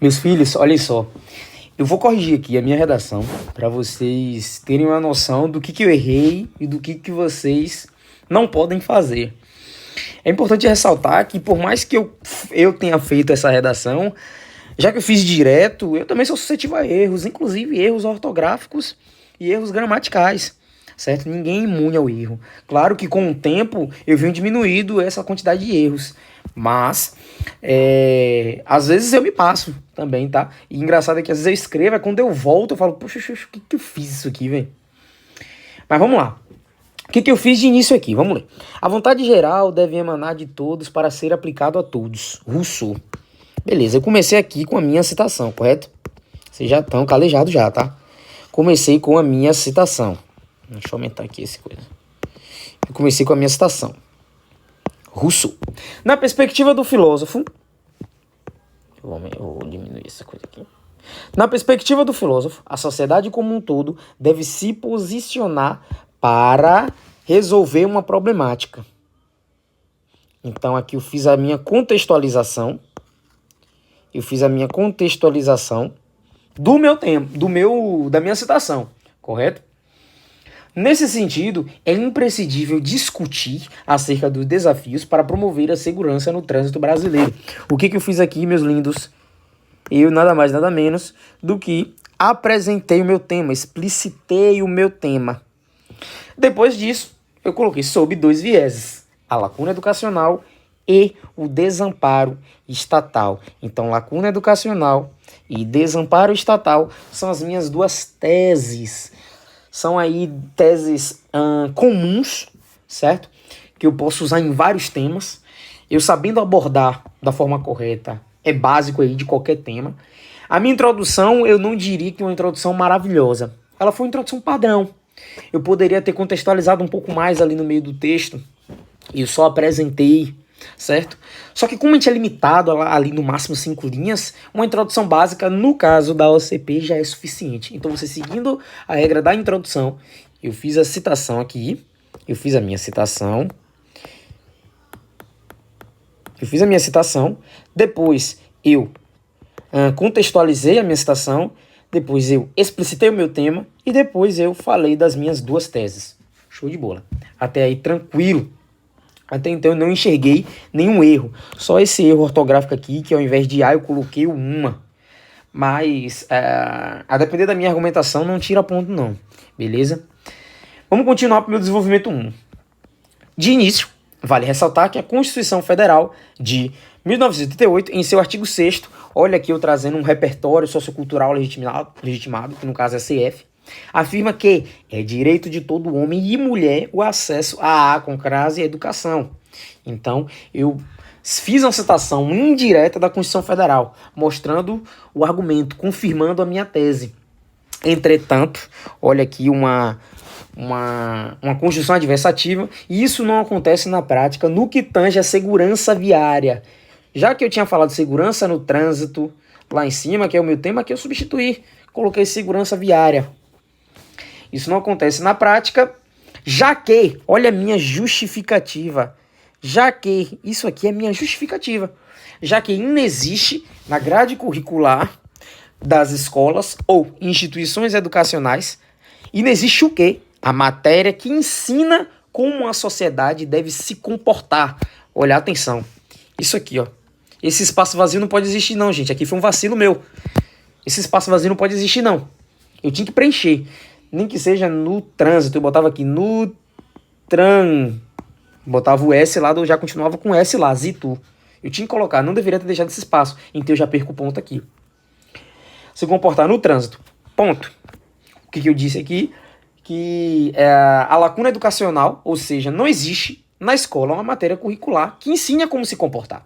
Meus filhos, olhem só. Eu vou corrigir aqui a minha redação para vocês terem uma noção do que eu errei e do que vocês não podem fazer. É importante ressaltar que por mais que eu tenha feito essa redação, já que eu fiz direto, eu também sou suscetível a erros, inclusive erros ortográficos e erros gramaticais, certo? Ninguém é imune ao erro. Claro que com o tempo eu venho diminuindo essa quantidade de erros, mas às vezes eu me passo também, tá? E engraçado é que às vezes eu escrevo, quando eu volto eu falo, poxa, o que eu fiz isso aqui, velho? Mas vamos lá. O que eu fiz de início aqui? Vamos ler. A vontade geral deve emanar de todos para ser aplicado a todos. Rousseau. Beleza, eu comecei aqui com a minha citação, correto? Vocês já estão calejados já, tá? Comecei com a minha citação. Deixa eu aumentar aqui esse coisa. Eu comecei com a minha citação. Rousseau. Na perspectiva do filósofo... Eu vou diminuir essa coisa aqui. Na perspectiva do filósofo, a sociedade como um todo deve se posicionar para resolver uma problemática. Então aqui eu fiz a minha contextualização. Do meu tempo, da minha citação, correto? Nesse sentido, é imprescindível discutir acerca dos desafios para promover a segurança no trânsito brasileiro. O que eu fiz aqui, meus lindos? Eu nada mais, nada menos do que apresentei o meu tema, explicitei o meu tema. Depois disso, eu coloquei sob 2 vieses: a lacuna educacional e o desamparo estatal. Então, lacuna educacional e desamparo estatal são as minhas 2 teses. São aí teses comuns, certo? Que eu posso usar em vários temas. Eu sabendo abordar da forma correta é básico aí de qualquer tema. A minha introdução, eu não diria que é uma introdução maravilhosa. Ela foi uma introdução padrão. Eu poderia ter contextualizado um pouco mais ali no meio do texto. Eu só apresentei, certo? Só que como a gente é limitado ali no máximo 5 linhas, uma introdução básica, no caso da OCP, já é suficiente. Então você seguindo a regra da introdução, eu fiz a citação aqui, eu fiz a minha citação, depois eu contextualizei a minha citação, depois eu explicitei o meu tema e depois eu falei das minhas 2 teses. Show de bola. Até aí tranquilo. Até então eu não enxerguei nenhum erro. Só esse erro ortográfico aqui, que ao invés de A eu coloquei o uma. Mas, a depender da minha argumentação, não tira ponto não. Beleza? Vamos continuar para o meu desenvolvimento 1. De início, vale ressaltar que a Constituição Federal de 1988, em seu artigo 6º, olha aqui eu trazendo um repertório sociocultural legitimado, que no caso é CF, afirma que é direito de todo homem e mulher o acesso à com crase e educação. Então, eu fiz uma citação indireta da Constituição Federal, mostrando o argumento, confirmando a minha tese. Entretanto, olha aqui uma Constituição adversativa, e isso não acontece na prática no que tange a segurança viária. Já que eu tinha falado de segurança no trânsito lá em cima, que é o meu tema, que eu substituí, coloquei segurança viária. Isso não acontece na prática, já que, olha a minha justificativa, isso aqui é minha justificativa, já que inexiste na grade curricular das escolas ou instituições educacionais, inexiste o quê? A matéria que ensina como a sociedade deve se comportar. Olha, atenção, isso aqui, ó, esse espaço vazio não pode existir não, gente, aqui foi um vacilo meu, esse espaço vazio não pode existir não, eu tinha que preencher. Nem que seja no trânsito, eu botava aqui no botava o S lá, eu já continuava com S lá, Zitu. Eu tinha que colocar, não deveria ter deixado esse espaço, então eu já perco o ponto aqui. Se comportar no trânsito, ponto. O que eu disse aqui? Que a lacuna educacional, ou seja, não existe na escola uma matéria curricular que ensine a como se comportar.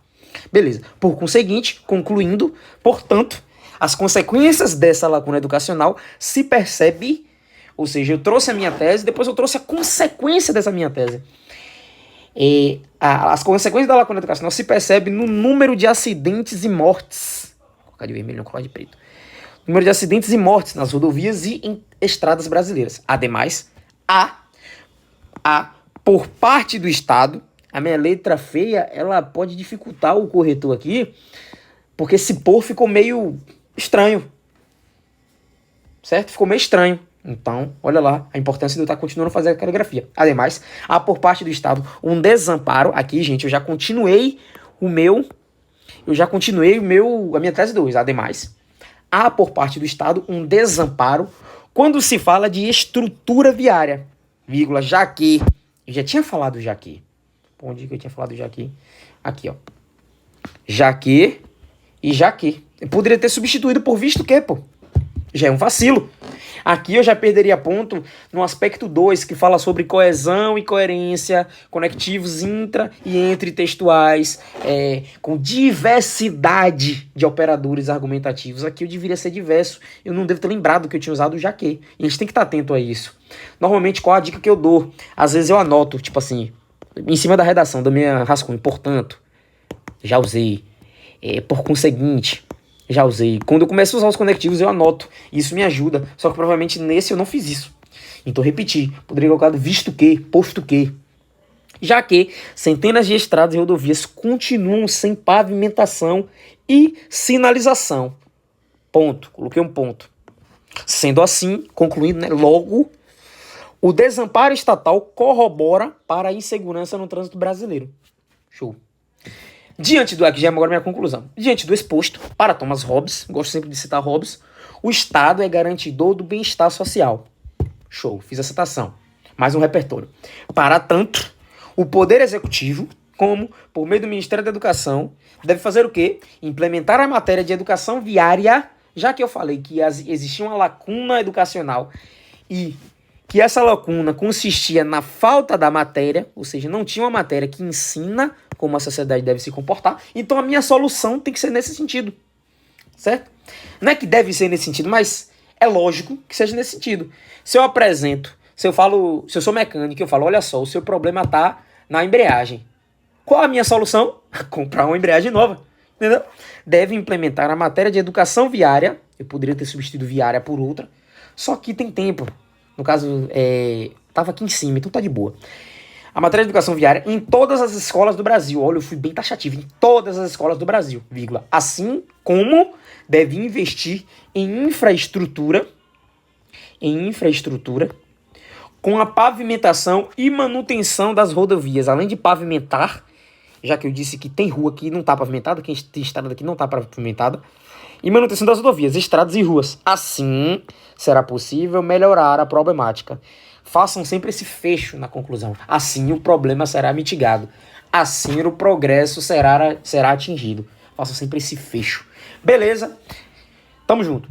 Beleza, por conseguinte, concluindo, portanto, as consequências dessa lacuna educacional se percebe. Ou seja, eu trouxe a minha tese, depois eu trouxe a consequência dessa minha tese. As consequências da lacuna educacional se percebe no número de acidentes e mortes. Vou colocar de vermelho, não colocar de preto. Número de acidentes e mortes nas rodovias e em estradas brasileiras. Ademais, por parte do Estado, a minha letra feia, ela pode dificultar o corretor aqui, Porque esse por ficou meio estranho. Certo? Ficou meio estranho. Então, olha lá a importância de eu estar continuando a fazer a caligrafia. Ademais, há por parte do Estado um desamparo. Aqui, gente, eu já continuei a minha tese 2. Ademais, há por parte do Estado um desamparo quando se fala de estrutura viária, vírgula, já que, eu já tinha falado já que, onde que eu tinha falado já que? Aqui, ó, já que e já que. Eu poderia ter substituído por visto que, pô, já é um vacilo. Aqui eu já perderia ponto no aspecto 2, que fala sobre coesão e coerência, conectivos intra e entre textuais, com diversidade de operadores argumentativos. Aqui eu deveria ser diverso. Eu não devo ter lembrado que eu tinha usado o já que. E a gente tem que estar atento a isso. Normalmente, qual a dica que eu dou? Às vezes eu anoto, tipo assim, em cima da redação da minha rascunho. Portanto, já usei. Por conseguinte... Já usei. Quando eu começo a usar os conectivos, eu anoto. Isso me ajuda. Só que provavelmente nesse eu não fiz isso. Então, repeti. Poderia colocar visto que, posto que. Já que centenas de estradas e rodovias continuam sem pavimentação e sinalização. Ponto. Coloquei um ponto. Sendo assim, concluindo, né, logo, o desamparo estatal corrobora para a insegurança no trânsito brasileiro. Show. Diante do, aqui já é agora minha conclusão. Diante do exposto, para Thomas Hobbes, gosto sempre de citar Hobbes, o Estado é garantidor do bem-estar social. Show, fiz a citação. Mais um repertório. Para tanto, o Poder Executivo, como por meio do Ministério da Educação, deve fazer o quê? Implementar a matéria de educação viária, já que eu falei que existia uma lacuna educacional e que essa lacuna consistia na falta da matéria, ou seja, não tinha uma matéria que ensina como a sociedade deve se comportar, então a minha solução tem que ser nesse sentido, certo? Não é que deve ser nesse sentido, mas é lógico que seja nesse sentido. Se eu apresento, se eu sou mecânico, eu falo, olha só, o seu problema está na embreagem. Qual a minha solução? Comprar uma embreagem nova, entendeu? Deve implementar a matéria de educação viária, eu poderia ter substituído viária por outra, só que tem tempo. No caso, tava aqui em cima, então tá de boa. A matéria de educação viária em todas as escolas do Brasil. Olha, eu fui bem taxativo. Em todas as escolas do Brasil, vírgula. Assim como deve investir em infraestrutura com a pavimentação e manutenção das rodovias. Além de pavimentar, já que eu disse que tem rua que não tá pavimentada, que tem estrada aqui não tá pavimentada, e manutenção das rodovias, estradas e ruas. Assim, será possível melhorar a problemática. Façam sempre esse fecho na conclusão. Assim, o problema será mitigado. Assim, o progresso será atingido. Façam sempre esse fecho. Beleza? Tamo junto.